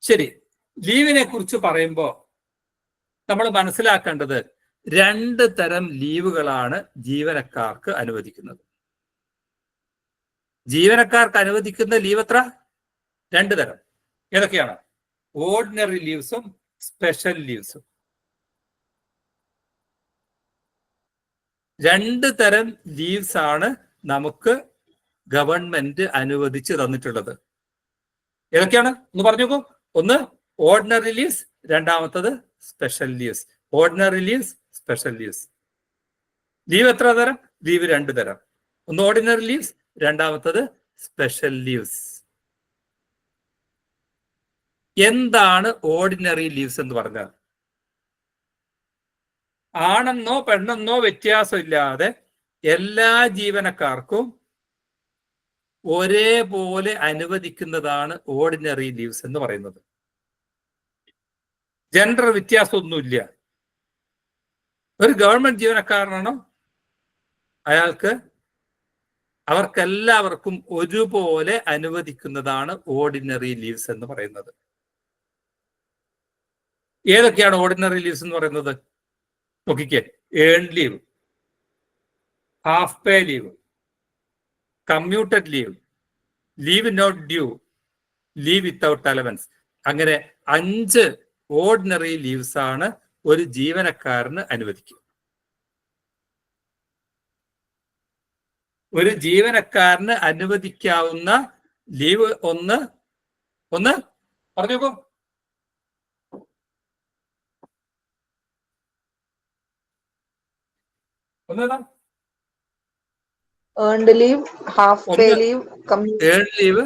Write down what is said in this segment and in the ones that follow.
ശരി, ലീവിനെ കുറിച്ച് പറയുമ്പോൾ നമ്മൾ മനസ്സിലാക്കേണ്ടത് 2 തരം ലീവുകളാണ് ജീവനക്കാർക്ക് അനുവദിക്കുന്നത്. ജീവനക്കാർക്ക് അനുവദിക്കുന്ന ലീവ് എത്ര? 2 തരം. ഏതൊക്കെയാണ്? Ordinary ലീവ്സും special ലീവ്സും. 2 തരം ലീവ്സ് ആണ് നമുക്ക് ഗവൺമെന്റ് അനുവദിച്ച് തന്നിട്ടുള്ളത്. ഏതൊക്കെയാണ് ഒന്ന് പറഞ്ഞു നോക്കൂ. ഒന്ന് ഓർഡിനറി ലീവ്സ്, രണ്ടാമത്തത് special leaves. Ordinary leaves, special leaves. Leave എത്ര തരം? ലീവ് 2 തരം. ഒന്ന് ഓർഡിനറി ലീവ്സ്, രണ്ടാമത്തത് സ്പെഷ്യൽ ലീവ്സ്. എന്താണ് ഓർഡിനറി ലീവ്സ് എന്ന് പറഞ്ഞാൽ? ആണെന്നോ പെണ്ണെന്നോ വ്യത്യാസമില്ലാതെ എല്ലാ ജീവനക്കാർക്കും ഒരേപോലെ അനുവദിക്കുന്നതാണ് ഓർഡിനറി ലീവ്സ് എന്ന് പറയുന്നത്. ജെൻഡർ വ്യത്യാസമൊന്നുമില്ല. ഒരു ഗവൺമെന്റ് ജീവനക്കാരനാണോ അവർക്കെല്ലാവർക്കും ഒരുപോലെ അനുവദിക്കുന്നതാണ് ഓർഡിനറി ലീവ്സ് എന്ന് പറയുന്നത്. ഏതൊക്കെയാണ് ഓർഡിനറി ലീവ്സ് എന്ന് പറയുന്നത്? നോക്കിക്കേ. Earn leave, half pay leave, commuted leave, leave not due, leave without allowance. അങ്ങനെ 5 ഓർഡിനറി ലീവ്സ് ആണ് ഒരു ജീവനക്കാരന് അനുവദിക്കുക. ഒരു ജീവനക്കാരന് അനുവദിക്കാവുന്ന ലീവ് ഒന്ന് പറഞ്ഞു നോക്കൂ. Earned leave, half pay leave, earn leave,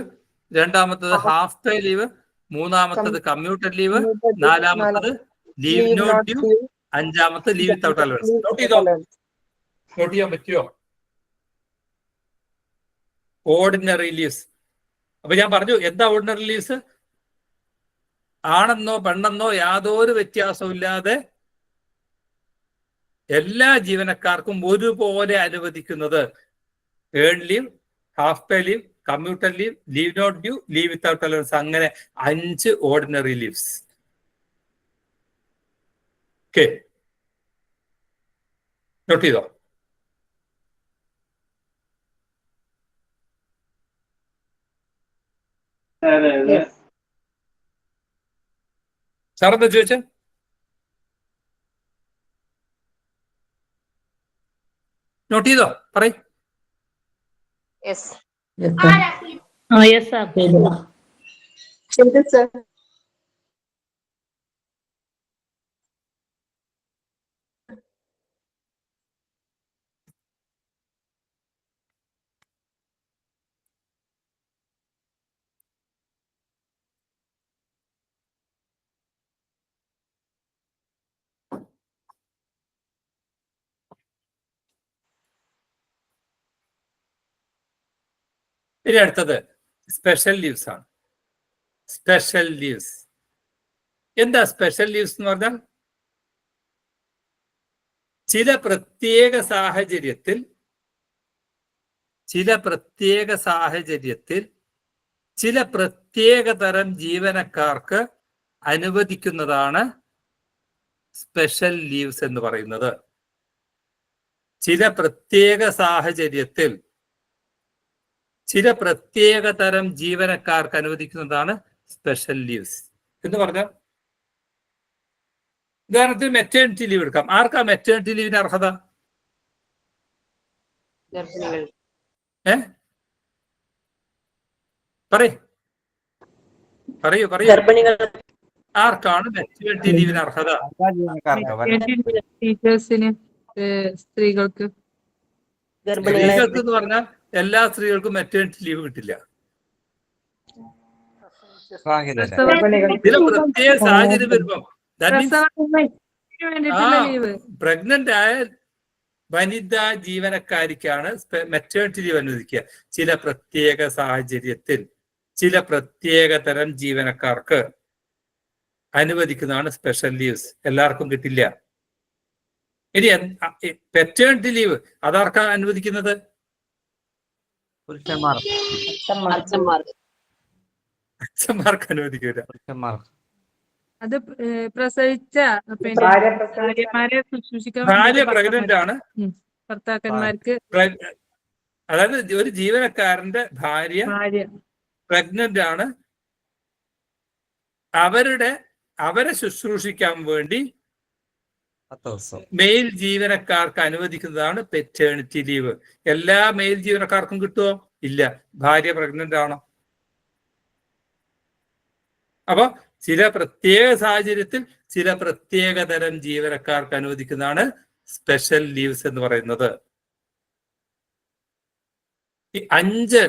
രണ്ടാമത്തത് ഹാഫ് പേ ലീവ്, മൂന്നാമത്തത് കമ്മ്യൂട്ടഡ് ലീവ്, നാലാമത്തത് ലീവ് നോട്ട് ഡ്യൂ, അഞ്ചാമത്തെ ലീവ് വിത്തൗട്ട് അലവൻസ്. നോട്ട് ചെയ്യാൻ പറ്റുമോ? Ordinary leaves. അപ്പൊ ഞാൻ പറഞ്ഞു, എന്താ ഓർഡിനറി ലീവ്സ്? ആണെന്നോ പെണ്ണെന്നോ യാതൊരു വ്യത്യാസവും ഇല്ലാതെ എല്ലാ ജീവനക്കാർക്കും ഒരുപോലെ അനുവദിക്കുന്നത് earn leave, half pay leave, commuted leave, leave not due, leave without allowance. അങ്ങനെ 5 ഓർഡിനറി ലീവ്സ്. ഓക്കെ, നോട്ട് ചെയ്തോ? സാറെന്താ ചോദിച്ചേ? നോട്ട് ചെയ്തോ? പറയ്. ഇനി അടുത്തത് സ്പെഷ്യൽ ലീവ്സ് ആണ്. സ്പെഷ്യൽ ലീവ്സ് എന്താ? സ്പെഷ്യൽ ലീവ്സ് എന്ന് പറഞ്ഞാൽ ചില പ്രത്യേക സാഹചര്യത്തിൽ ചില പ്രത്യേക തരം ജീവനക്കാർക്ക് അനുവദിക്കുന്നതാണ് സ്പെഷ്യൽ ലീവ്സ് എന്ന് പറയുന്നത്. ചില പ്രത്യേക സാഹചര്യത്തിൽ ചില പ്രത്യേക തരം ജീവനക്കാർക്ക് അനുവദിക്കുന്നതാണ് സ്പെഷ്യൽ ലീവ്സ് എന്ന് പറഞ്ഞാൽ, ഉദാഹരണത്തിന് മെറ്റേണിറ്റി ലീവ് എടുക്കാം. ആർക്കാ മെറ്റേണിറ്റി ലീവിന് അർഹത? പറയൂ. ആർക്കാണ് മെറ്റേണിറ്റി ലീവിന് അർഹത? ടീച്ചേഴ്സിന്, സ്ത്രീകൾക്ക് എന്ന് പറഞ്ഞാൽ എല്ലാ സ്ത്രീകൾക്കും മെറ്റേണിറ്റി ലീവ് കിട്ടില്ല. ഇതിന് പ്രത്യേക സാഹചര്യം വരുമ്പോ പ്രഗ്നന്റ് ആയ വനിതാ ജീവനക്കാരിക്കാണ് മെറ്റേണിറ്റി ലീവ് അനുവദിക്കുക. ചില പ്രത്യേക സാഹചര്യത്തിൽ ചില പ്രത്യേക തരം ജീവനക്കാർക്ക് അനുവദിക്കുന്നതാണ് സ്പെഷ്യൽ ലീവ്സ്. എല്ലാവർക്കും കിട്ടില്ല. ഇനി പെറ്റേണിറ്റി ലീവ് അതാർക്കാണ് അനുവദിക്കുന്നത്? അച്ഛന്മാർക്ക് അനുവദിക്കൂല. അത് പ്രസവിച്ച പിന്നെ ഭാര്യമാരെ ശുശ്രൂഷിക്കാൻ ഭാര്യ വേണ്ടിയിട്ട് പ്രഗ്നന്റ് ആണ്. ഭർത്താക്കന്മാർക്ക് അതായത് ഒരു ജീവനക്കാരന്റെ ഭാര്യ ഭാര്യ പ്രഗ്നന്റ് ആണ്. അവരെ ശുശ്രൂഷിക്കാൻ വേണ്ടി മെയിൽ ജീവനക്കാർക്ക് അനുവദിക്കുന്നതാണ് പെറ്റേണിറ്റി ലീവ്. എല്ലാ മെയിൽ ജീവനക്കാർക്കും കിട്ടുമോ? ഇല്ല. ഭാര്യ പ്രഗ്നന്റ് ആണോ? അപ്പൊ ചില പ്രത്യേക സാഹചര്യത്തിൽ ചില പ്രത്യേക തരം ജീവനക്കാർക്ക് അനുവദിക്കുന്നതാണ് സ്പെഷ്യൽ ലീവ്സ് എന്ന് പറയുന്നത്. ഈ 5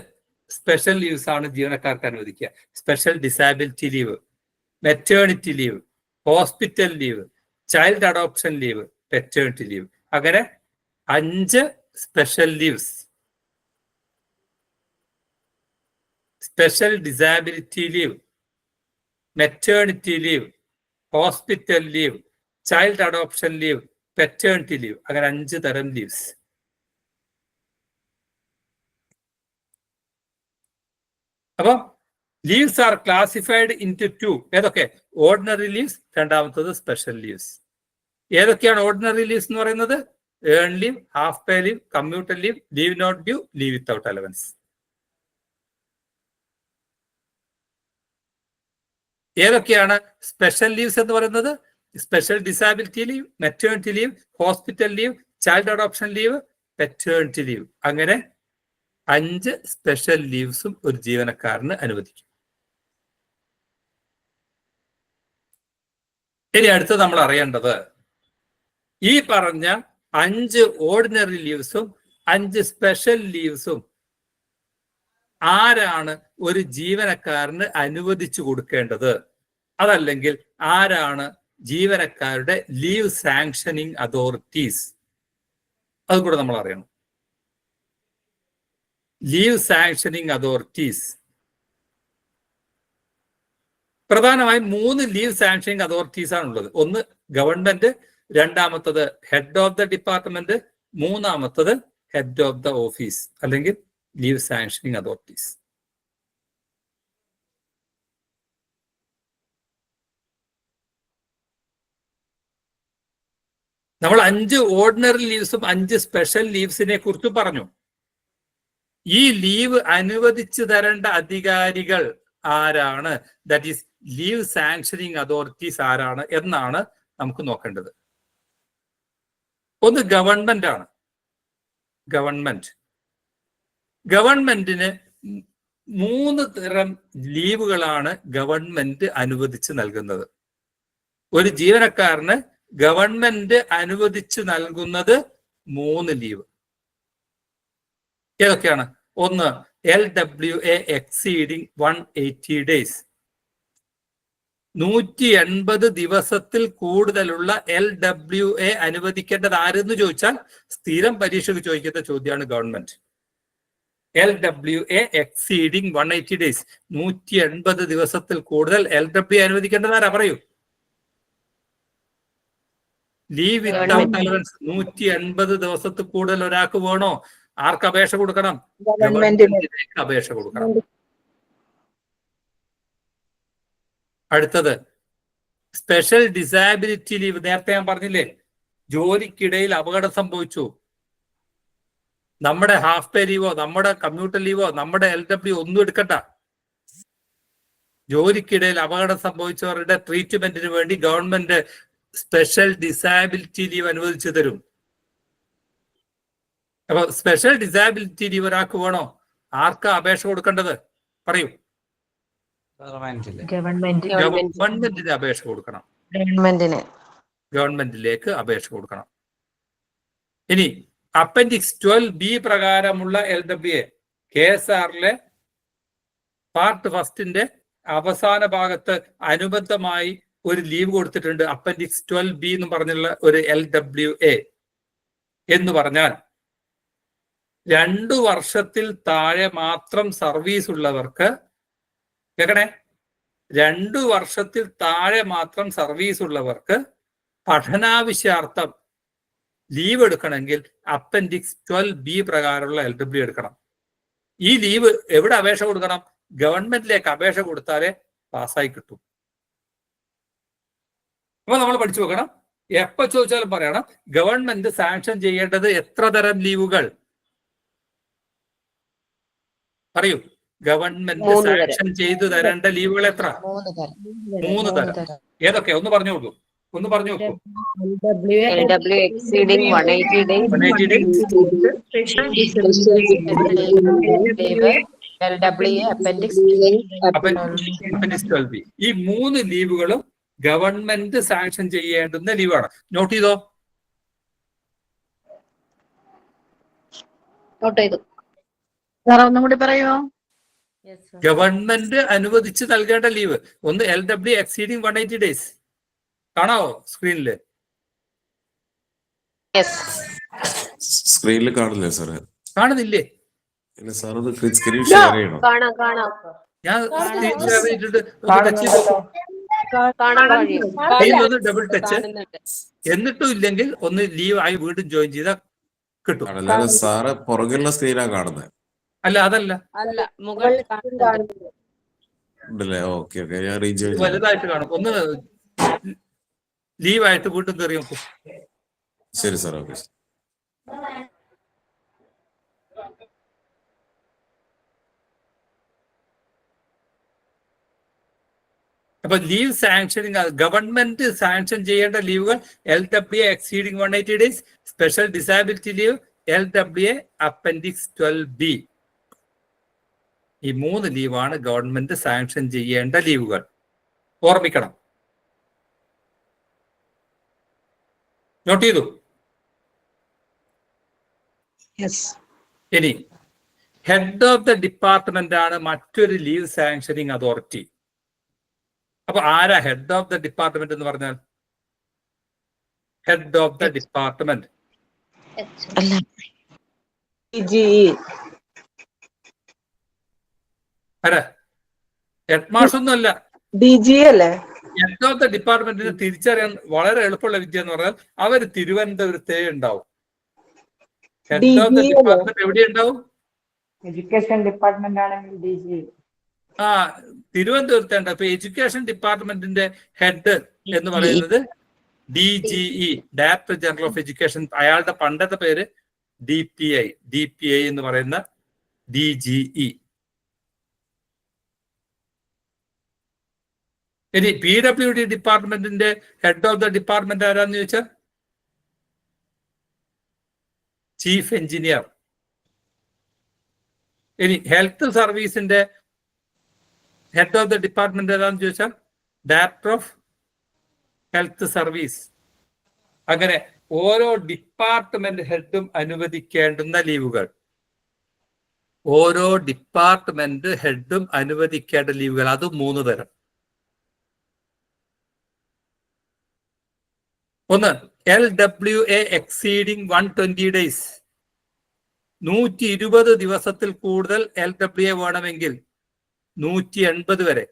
സ്പെഷ്യൽ ലീവ്സ് ആണ് ജീവനക്കാർക്ക് അനുവദിക്കുക. Special disability leave, maternity leave, hospital leave, child adoption leave, paternity leave. അങ്ങനെ 5 special leaves. Special disability leave, maternity leave, hospital leave, child adoption leave, paternity leave. അങ്ങനെ 5 തരം ലീവ്സ്. അപ്പൊ ലീവ്സ് ആർ ക്ലാസിഫൈഡ് ഇൻടു 2. ഏതൊക്കെ? Ordinary leaves, രണ്ടാമത്തത് special leaves. ഏതൊക്കെയാണ് ordinary leaves എന്ന് പറയുന്നത്? Earn leave, half pay leave, commuter leave, leave not due, leave without allowance. ഏതൊക്കെയാണ് special leaves എന്ന് പറയുന്നത്? Special disability leave, maternity leave, hospital leave, child adoption leave, paternity leave. അങ്ങനെ 5 special ലീവ്സും ഒരു ജീവനക്കാരന് അനുവദിക്കും. ഇനി അടുത്ത് നമ്മൾ അറിയേണ്ടത് ഈ പറഞ്ഞ 5 ഓർഡിനറി ലീവ്സും 5 സ്പെഷ്യൽ ലീവ്സും ആരാണ് ഒരു ജീവനക്കാരന് അനുവദിച്ചു കൊടുക്കേണ്ടത്, അതല്ലെങ്കിൽ ആരാണ് ജീവനക്കാരുടെ ലീവ് സാങ്ഷനിങ് അതോറിറ്റീസ്, അത് കൂടെ നമ്മൾ അറിയണം. ലീവ് സാങ്ഷനിങ് അതോറിറ്റീസ് പ്രധാനമായും 3 ലീവ് സാങ്ഷനിങ് അതോറിറ്റീസ് ആണുള്ളത്. ഒന്ന് ഗവൺമെന്റ്, രണ്ടാമത്തത് ഹെഡ് ഓഫ് ദ ഡിപ്പാർട്ട്മെന്റ്, മൂന്നാമത്തത് ഹെഡ് ഓഫ് ദ ഓഫീസ് അല്ലെങ്കിൽ ലീവ് സാങ്ഷനിങ് അതോറിറ്റീസ്. നമ്മൾ 5 ഓർഡിനറി ലീവ്സും 5 സ്പെഷ്യൽ ലീവ്സിനെ കുറിച്ച് പറഞ്ഞു. ഈ ലീവ് അനുവദിച്ചു തരേണ്ട അധികാരികൾ ആരാണ്, that is leave sanctioning authorities ആരാണ് എന്നാണ് നമുക്ക് നോക്കേണ്ടത്. ഒന്ന് ഗവൺമെന്റ് ആണ്. ഗവൺമെന്റിന് 3 തരം ലീവുകളാണ് ഗവൺമെന്റ് അനുവദിച്ച് നൽകുന്നത്. ഒരു ജീവനക്കാരന് ഗവൺമെന്റ് അനുവദിച്ചു നൽകുന്നത് 3 ലീവ്. ഏതൊക്കെയാണ്? ഒന്ന് LWA എക്സീഡിങ് 180 days. 180 ദിവസത്തിൽ കൂടുതലുള്ള LWA അനുവദിക്കേണ്ടത് ആരെന്ന് ചോദിച്ചാൽ സ്ഥിരം പരീക്ഷയ്ക്ക് ചോദിക്കുന്ന ചോദ്യമാണ് ഗവൺമെന്റ്. LWA exceeding 180 days. 180 ദിവസത്തിൽ കൂടുതൽ LWA അനുവദിക്കേണ്ടത് ആരാ? പറയൂ. ലീവ് വിത്തൗട്ട് അലവൻസ് 180 ദിവസത്തിൽ കൂടുതൽ ഒരാൾക്ക് വേണോ? ആർക്ക് അപേക്ഷ കൊടുക്കണം? ഗവൺമെന്റിലേക്ക് അപേക്ഷ കൊടുക്കണം. അടുത്തത് സ്പെഷ്യൽ ഡിസാബിലിറ്റി ലീവ്. നേരത്തെ ഞാൻ പറഞ്ഞില്ലേ, ജോലിക്കിടയിൽ അപകടം സംഭവിച്ചു, നമ്മുടെ ഹാഫ് പേ ലീവോ നമ്മുടെ കമ്മ്യൂട്ടർ ലീവോ നമ്മുടെ LW ഒന്നും എടുക്കണ്ട. ജോലിക്കിടയിൽ അപകടം സംഭവിച്ചവരുടെ ട്രീറ്റ്മെന്റിന് വേണ്ടി ഗവൺമെന്റ് സ്പെഷ്യൽ ഡിസാബിലിറ്റി ലീവ് അനുവദിച്ചു തരും. അപ്പൊ സ്പെഷ്യൽ ഡിസാബിലിറ്റി ലീവ് ഒരാൾക്ക് വേണോ? ആർക്കാ അപേക്ഷ കൊടുക്കേണ്ടത്? പറയൂ. ഗവൺമെന്റിന് അപേക്ഷ കൊടുക്കണം. ഗവൺമെന്റിലേക്ക് അപേക്ഷ കൊടുക്കണം. ഇനി അപ്പൻഡിക്സ് 12B പ്രകാരമുള്ള LWA KSRലെ പാർട്ട് ഫസ്റ്റിന്റെ അവസാന ഭാഗത്ത് അനുബന്ധമായി ഒരു ലീവ് കൊടുത്തിട്ടുണ്ട്. അപ്പൻഡിക്സ് 12B എന്ന് പറഞ്ഞുള്ള ഒരു LWA എന്ന് പറഞ്ഞാൽ 2 വർഷത്തിൽ താഴെ മാത്രം സർവീസ് ഉള്ളവർക്ക്, കേൾക്കണേ, 2 വർഷത്തിൽ താഴെ മാത്രം സർവീസ് ഉള്ളവർക്ക് പഠനാവശ്യാർത്ഥം ലീവ് എടുക്കണമെങ്കിൽ അപ്പൻഡിക്സ് 12B പ്രകാരമുള്ള LW എടുക്കണം. ഈ ലീവ് എവിടെ അപേക്ഷ കൊടുക്കണം? ഗവൺമെന്റിലേക്ക് അപേക്ഷ കൊടുത്താലേ പാസ്സായി കിട്ടും. അപ്പൊ നമ്മൾ പഠിച്ചു വെക്കണം. എപ്പോ ചോദിച്ചാലും പറയണം ഗവൺമെന്റ് സാങ്ഷൻ ചെയ്യേണ്ടത് എത്ര തരം ലീവുകൾ? പറയൂ. ഗവൺമെന്റ് സാങ്ഷൻ ചെയ്തു തരേണ്ട ലീവുകൾ എത്ര? 3 തരം. ഏതൊക്കെ? ഒന്ന് പറഞ്ഞു നോക്കൂ. LW exceeding 180 days. 180 days. LWA appendix 12B. ഈ 3 ലീവുകളും ഗവൺമെന്റ് സാങ്ഷൻ ചെയ്യേണ്ടുന്ന ലീവാണ്. നോട്ട് ചെയ്തോ? ഒന്നും കൂടി പറയോ? ഗവൺമെന്റ് അനുവദിച്ച് നൽകേണ്ട ലീവ്. ഒന്ന് LW exceeding 180 days. കാണാവോ സ്ക്രീനില്? സ്ക്രീനിൽ കാണില്ലേ സാറേ? കാണുന്നില്ലേ? ഇല്ല സാർ, അത് സ്ക്രീൻ ഷെയർ ചെയ്യണം. ഞാൻ സ്ക്രീൻ ഷെയർ ചെയ്തിട്ട് ഡബിൾ ടച്ച്. എന്നിട്ടും ഇല്ലെങ്കിൽ ഒന്ന് ലീവ് ആയി വീണ്ടും ജോയിൻ ചെയ്താൽ കിട്ടും. അല്ലാതെ സാറ് പുറകിലുള്ള സ്ക്രീനാ കാണുന്നത്? അല്ല, അതല്ല, ഉണ്ടല്ലേ? ഓക്കെ ഓക്കെ, ഞാൻ റീജോയിൻ വലുതായിട്ട് കാണും. ഒന്ന് ലീവായിട്ട് വീണ്ടും കയറി നോക്കും. ശരി സാർ, ഓക്കെ. അപ്പൊ ലീവ് സാങ്ഷനിങ്, ഗവൺമെന്റ് സാങ്ഷൻ ചെയ്യേണ്ട ലീവുകൾ LWA exceeding 180 days, special disability leave, LWA appendix 12B. ഈ 3 ലീവാണ് ഗവൺമെന്റ് സാങ്ഷൻ ചെയ്യേണ്ട ലീവുകൾ. ഓർമ്മിക്കണം. നോട്ട് ചെയ്തു? ഇനി ഹെഡ് ഓഫ് ദ ഡിപ്പാർട്ട്മെന്റ് ആണ് മറ്റൊരു ലീവ് സാങ്ഷനിങ് അതോറിറ്റി. അപ്പൊ ആരാ ഹെഡ് ഓഫ് ദ ഡിപ്പാർട്ട്മെന്റ് എന്ന് പറഞ്ഞാൽ? ഹെഡ് ഓഫ് ദ ഡിപ്പാർട്ട്മെന്റ് ആരാ? ഹെഡ് മാഷ് ഒന്നും അല്ല, DG അല്ലേ? ഹെഡ് ഓഫ് ദ ഡിപ്പാർട്ട്മെന്റിനെ തിരിച്ചറിയാൻ വളരെ എളുപ്പമുള്ള വിദ്യ എന്ന് പറഞ്ഞാൽ അവർ തിരുവനന്തപുരത്തേ ഉണ്ടാവും. ഹെഡ് ഓഫ് ദ ഡിപ്പാർട്ട്മെന്റ് എവിടെ ഉണ്ടാവും? എഡ്യൂക്കേഷൻ ഡിപ്പാർട്ട്മെന്റ് ആണെങ്കിൽ DG. തിരുവനന്തപുരത്തെ ഉണ്ട്. അപ്പൊ എഡ്യൂക്കേഷൻ ഡിപ്പാർട്ട്മെന്റിന്റെ ഹെഡ് എന്ന് പറയുന്നത് DGE, director general of education. അയാളുടെ പണ്ടത്തെ പേര് DPI എന്ന് പറയുന്ന DGE. ഇനി PWD ഡിപ്പാർട്ട്മെന്റിന്റെ ഹെഡ് ഓഫ് ദ ഡിപ്പാർട്ട്മെന്റ് ആരാന്ന് ചോദിച്ചാൽ ചീഫ് എഞ്ചിനീയർ. ഇനി ഹെൽത്ത് സർവീസിന്റെ ഹെഡ് ഓഫ് ദ ഡിപ്പാർട്ട്മെന്റ് ഏതാന്ന് ചോദിച്ചാൽ ഡയറക്ടർ ഓഫ് ഹെൽത്ത് സർവീസ്. അങ്ങനെ ഓരോ ഡിപ്പാർട്ട്മെന്റ് ഹെഡും അനുവദിക്കേണ്ടുന്ന ലീവുകൾ, ഓരോ ഡിപ്പാർട്ട്മെന്റ് ഹെഡും അനുവദിക്കേണ്ട ലീവുകൾ, അത് 3 തരം. ഒന്ന് LWA exceeding 120 days. 120 ദിവസത്തിൽ കൂടുതൽ LWA വേണമെങ്കിൽ 180 വരെ.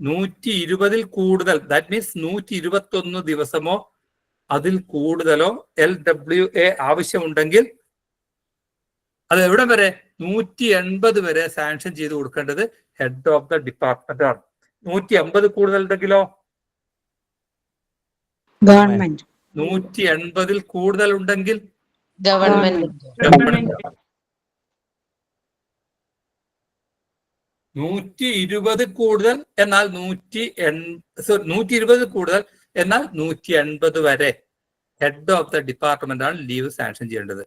120 കൂടുതൽ, ദാറ്റ് മീൻസ് 121 ദിവസമോ അതിൽ കൂടുതലോ LWA ആവശ്യമുണ്ടെങ്കിൽ അത് എവിടെ വരെ? 180 വരെ സാങ്ഷൻ ചെയ്ത് കൊടുക്കേണ്ടത് ഹെഡ് ഓഫ് ദ ഡിപ്പാർട്ട്മെന്റ് ആണ്. 180 കൂടുതൽ ഉണ്ടെങ്കിലോ ഗവൺമെന്റ്. 180 കൂടുതൽ ഉണ്ടെങ്കിൽ ഗവൺമെന്റ്. 120 കൂടുതൽ എന്നാൽ 120 കൂടുതൽ എന്നാൽ 180 വരെ ഹെഡ് ഓഫ് ദ ഡിപ്പാർട്ട്മെന്റ് ആണ് ലീവ് സാങ്ഷൻ ചെയ്യേണ്ടത്.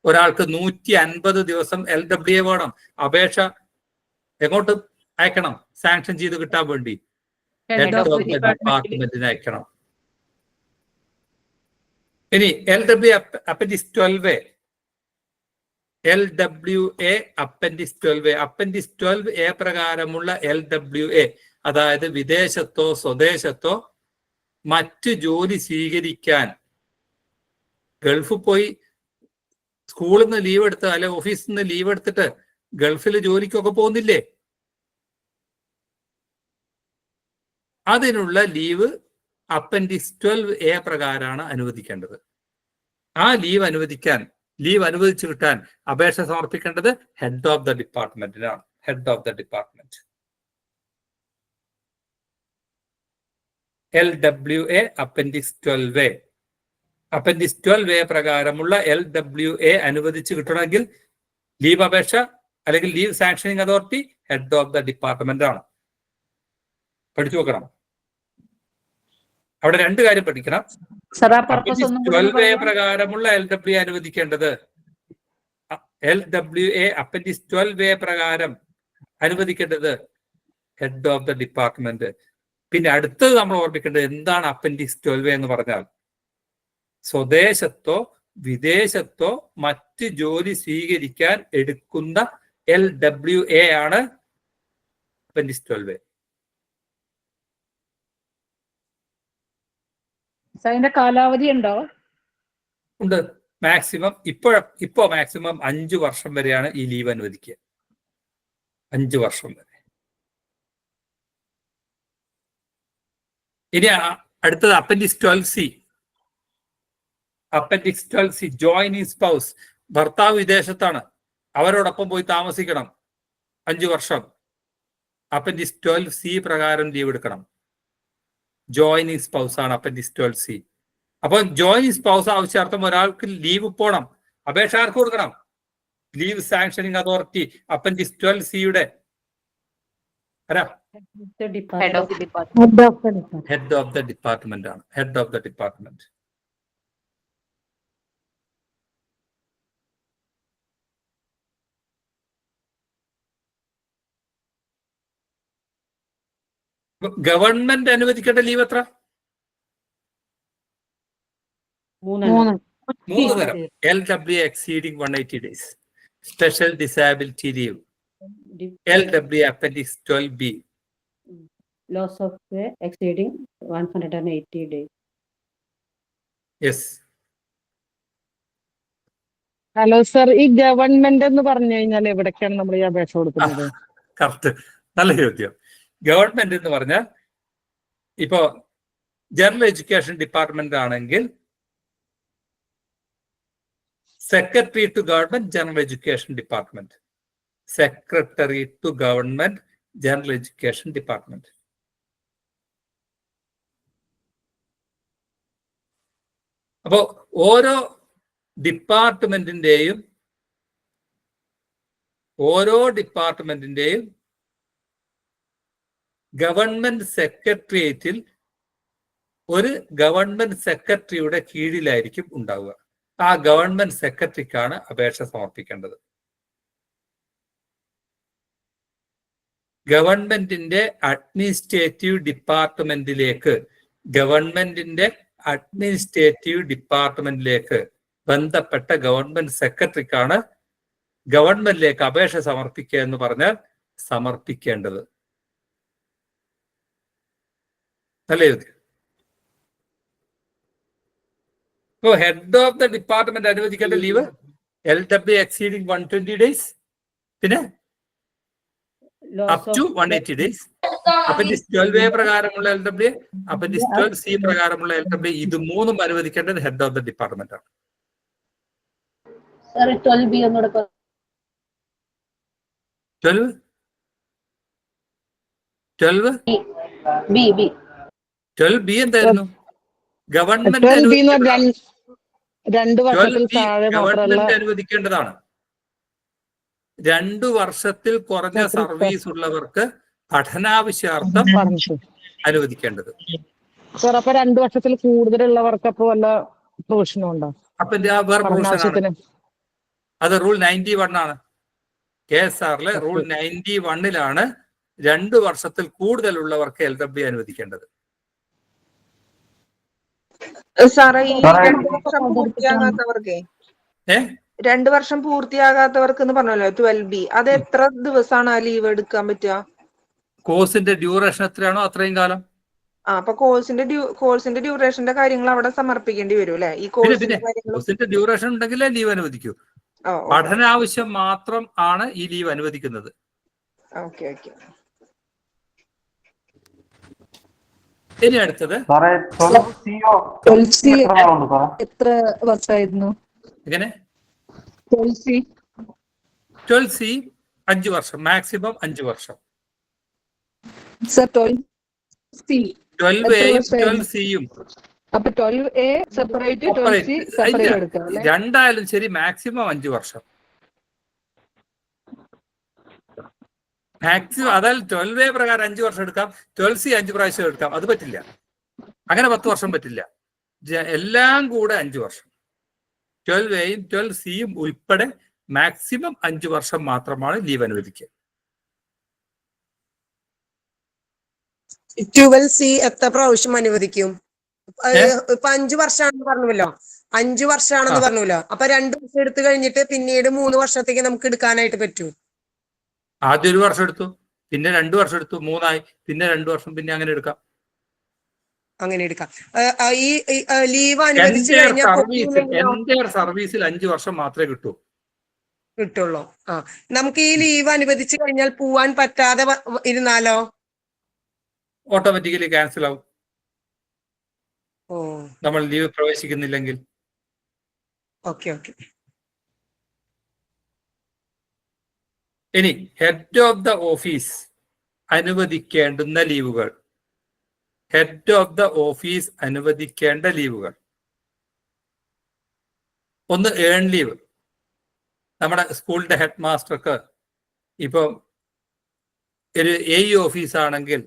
ഒരാൾക്ക് 150 ദിവസം LWA വേണം. അപേക്ഷ എങ്ങോട്ട് അയക്കണം? സാങ്ഷൻ ചെയ്ത് കിട്ടാൻ വേണ്ടി ഹെഡ് ഓഫ് ദ ഡിപ്പാർട്ട്മെന്റിന് അയക്കണം. ഇനി LWA appendix 12A. LWA appendix 12A. Appendix 12A പ്രകാരമുള്ള LWA, അതായത് വിദേശത്തോ സ്വദേശത്തോ മറ്റ് ജോലി സ്വീകരിക്കാൻ, ഗൾഫിൽ പോയി സ്കൂളിൽ നിന്ന് ലീവ് എടുത്ത് അല്ലെ ഓഫീസിൽ നിന്ന് ലീവ് എടുത്തിട്ട് ഗൾഫിൽ ജോലിക്കൊക്കെ പോകുന്നില്ലേ, അതിനുള്ള ലീവ് അപ്പൻഡിക്സ് 12A പ്രകാരമാണ് അനുവദിക്കേണ്ടത്. ആ ലീവ് അനുവദിച്ചു കിട്ടാൻ അപേക്ഷ സമർപ്പിക്കേണ്ടത് ഹെഡ് ഓഫ് ദ ഡിപ്പാർട്ട്മെന്റിനാണ്. Head of the department. LWA appendix 12A. Appendix 12A പ്രകാരമുള്ള LWA അനുവദിച്ച് കിട്ടണമെങ്കിൽ ലീവ് അപേക്ഷ അല്ലെങ്കിൽ leave sanctioning authority head of the department ആണ്. പഠിച്ചു നോക്കണം. അവിടെ രണ്ട് കാര്യം പഠിക്കണം. അപ്പൻഡിക്സ് 12A പ്രകാരമുള്ള LWA അനുവദിക്കേണ്ടത് LWA അപ്പൻഡിക്സ് 12A പ്രകാരം അനുവദിക്കേണ്ടത് ഹെഡ് ഓഫ് ദ ഡിപ്പാർട്ട്മെന്റ്. പിന്നെ അടുത്തത് നമ്മൾ ഓർമ്മിക്കേണ്ടത് എന്താണ് അപ്പൻഡിക്സ് 12A എന്ന് പറഞ്ഞാൽ, സ്വദേശത്തോ വിദേശത്തോ മറ്റ് ജോലി സ്വീകരിക്കാൻ എടുക്കുന്ന LWA ആണ് അപ്പൻഡിക്സ് 12A. അതിന്റെ കാലാവധി ഉണ്ടോ? ഉണ്ട്. മാക്സിമം ഇപ്പോ മാക്സിമം 5 വർഷം വരെയാണ് ഈ ലീവ് അനുവദിക്കുക. 5 വർഷം വരെ. ഇനി അടുത്തത് appendix 12C. Appendix 12C joining spouse. ഭർത്താവ് വിദേശത്താണ്, അവരോടൊപ്പം പോയി താമസിക്കണം 5 വർഷം. അപ്പൻഡിക്സ് 12C പ്രകാരം ലീവ് എടുക്കണം. ജോയിനിങ് സ്പൗസ് ആണ് അപ്പൻഡിക്സ് 12C. അപ്പൊ ജോയിനിങ് സ്പൗസ് ആവശ്യാർത്ഥം ഒരാൾക്ക് ലീവ് പോണം. അപേക്ഷ ആർക്ക് കൊടുക്കണം? ലീവ് സാങ്ഷനിങ് അതോറിറ്റി അപ്പൻഡിക്സ് 12Cയുടെ Head of the department. Head of the department ആണ്. Head of the department. Government അനുവദിക്കേണ്ട ലീവ് എത്ര? 3. 3 തരം. LWA exceeding 180 days, special disability leave, LWA appendix 12B. Loss of pay exceeding 180 days. Yes. Hello sir, ഈ government എന്ന് പറഞ്ഞു കഴിഞ്ഞാൽ എവിടേക്കാണ് നമ്മൾ ഈ അപേക്ഷ കൊടുക്കുന്നത്? കറക്റ്റ്. നല്ല ചോദ്യം. ഗവൺമെന്റ് എന്ന് പറഞ്ഞാൽ ഇപ്പോ ജനറൽ എഡ്യൂക്കേഷൻ ഡിപ്പാർട്ട്മെന്റ് ആണെങ്കിൽ secretary to government general education department. Secretary to government general education department. അപ്പോ ഓരോ ഡിപ്പാർട്ട്മെന്റിന്റെയും ഗവൺമെന്റ് സെക്രട്ടേറിയറ്റിൽ ഒരു ഗവൺമെന്റ് സെക്രട്ടറിയുടെ കീഴിലായിരിക്കും ഉണ്ടാവുക. ആ ഗവൺമെന്റ് സെക്രട്ടറിക്കാണ് അപേക്ഷ സമർപ്പിക്കേണ്ടത്. ഗവൺമെന്റിന്റെ അഡ്മിനിസ്ട്രേറ്റീവ് ഡിപ്പാർട്ട്മെന്റിലേക്ക് ബന്ധപ്പെട്ട ഗവൺമെന്റ് സെക്രട്ടറിക്കാണ് ഗവൺമെന്റിലേക്ക് അപേക്ഷ സമർപ്പിക്കുക എന്ന് പറഞ്ഞാൽ സമർപ്പിക്കേണ്ടത്. അല്ലേ? ഇപ്പോ ഹെഡ് ഓഫ് ദ ഡിപ്പാർട്ട്മെന്റ് അനുവദിക്കേണ്ട ലീവ് LWA exceeding 120 days, പിന്നെ up to 180 days. Appendix 12A പ്രകാരമുള്ള LWA, അപ്പൻഡിക്സ് 12C പ്രകാരമുള്ള LWA, ഇത് മൂന്നും അനുവദിക്കേണ്ടത് ഹെഡ് ഓഫ് ദ ഡിപ്പാർട്ട്മെന്റ് ആണ്. 12B ഒന്നുകൂടെ 12B എന്തായിരുന്നു? ഗവൺമെന്റ് അനുവദിക്കേണ്ടതാണ്. 2 വർഷത്തിൽ കുറഞ്ഞ സർവീസ് ഉള്ളവർക്ക് പഠനാവശ്യാർത്ഥം അനുവദിക്കേണ്ടത്. സാർ, അപ്പൊ 2 വർഷത്തിൽ കൂടുതലുള്ളവർക്ക് അപ്പൊ വല്ല പ്രൊവിഷനും ഉണ്ടോ? അപ്പൊ വേറെ പ്രൊവിഷൻ, അത് റൂൾ 91 ആണ്. KSRലെ റൂൾ 91ലാണ് 2 വർഷത്തിൽ കൂടുതലുള്ളവർക്ക് LWA അനുവദിക്കേണ്ടത്. സാറേ, ഈ 2 വർഷം പൂർത്തിയാകാത്തവർക്ക് 2 വർഷം പൂർത്തിയാകാത്തവർക്ക് എന്ന് പറഞ്ഞല്ലോ 12B, അത് എത്ര ദിവസമാണ് ആ ലീവ് എടുക്കാൻ പറ്റുക? കോഴ്സിന്റെ ഡ്യൂറേഷൻ എത്രയാണോ അത്രയും കാലം. അപ്പൊ കോഴ്സിന്റെ ഡ്യൂറേഷന്റെ കാര്യങ്ങൾ അവിടെ സമർപ്പിക്കേണ്ടി വരും അല്ലെ? ഈ കോഴ്സിന്റെ ഡ്യൂറേഷൻ ഉണ്ടെങ്കിലേ ലീവ് അനുവദിക്കൂ. പഠനാവശ്യം മാത്രം ആണ് ഈ ലീവ് അനുവദിക്കുന്നത്. ഇനി അടുത്തത് എത്ര വർഷമായിരുന്നു? എങ്ങനെ? 12C 5 വർഷം, മാക്സിമം 5 വർഷം. 12A-യും 12C-യും അപ്പൊ 12A സെപ്പറേറ്റ് 12C സെപ്പറേറ്റ് എടുക്കാം അല്ലേ? രണ്ടായാലും ശരി മാക്സിമം 5 വർഷം. മാക്സിമം അതായത് 12A പ്രകാരം 5 വർഷം എടുക്കാം, 12C 5 പ്രാവശ്യം എടുക്കാം. അത് പറ്റില്ല, അങ്ങനെ 10 വർഷം പറ്റില്ല. എല്ലാം കൂടെ 5 വർഷം. 12A-യും 12C-യും ഉൾപ്പെടെ മാക്സിമം 5 വർഷം മാത്രമാണ് ലീവ് അനുവദിക്കുക. 12C എത്ര പ്രാവശ്യം അനുവദിക്കും? ഇപ്പൊ 5 വർഷമാണെന്ന് പറഞ്ഞല്ലോ, 5 വർഷമാണെന്ന് പറഞ്ഞല്ലോ. അപ്പൊ 2 വർഷം എടുത്തു കഴിഞ്ഞിട്ട് പിന്നീട് 3 വർഷത്തേക്ക് നമുക്ക് എടുക്കാനായിട്ട് പറ്റൂ? ആദ്യം 1 വർഷം എടുത്തു, പിന്നെ 2 വർഷം എടുത്തു, 3 ആയി, പിന്നെ 2 വർഷം, പിന്നെ അങ്ങനെ എടുക്കാം. അങ്ങനെ എടുക്കാം. ഈ ലീവ് അനുവദിച്ചു കഴിഞ്ഞാൽ സർവീസിൽ 5 വർഷം മാത്രമേ കിട്ടുള്ളൂ. നമുക്ക് ഈ ലീവ് അനുവദിച്ചു കഴിഞ്ഞാൽ പോവാൻ പറ്റാതെ ഇരുന്നാലോ? ഓട്ടോമാറ്റിക്കലി ക്യാൻസൽ ആവും, ഓ നമ്മൾ ലീവ് പ്രവേശിക്കുന്നില്ലെങ്കിൽ. Okay okay. ഇനി ഹെഡ് ഓഫ് ദ ഓഫീസ് അനുവദിക്കേണ്ടുന്ന ലീവുകൾ. ഹെഡ് ഓഫ് ദ ഓഫീസ് അനുവദിക്കേണ്ട ലീവുകൾ. ഒന്ന് ഏൺ ലീവ്. നമ്മുടെ സ്കൂളിന്റെ ഹെഡ് മാസ്റ്റർക്ക് ഇപ്പൊ ഒരു AE ഓഫീസ് ആണെങ്കിൽ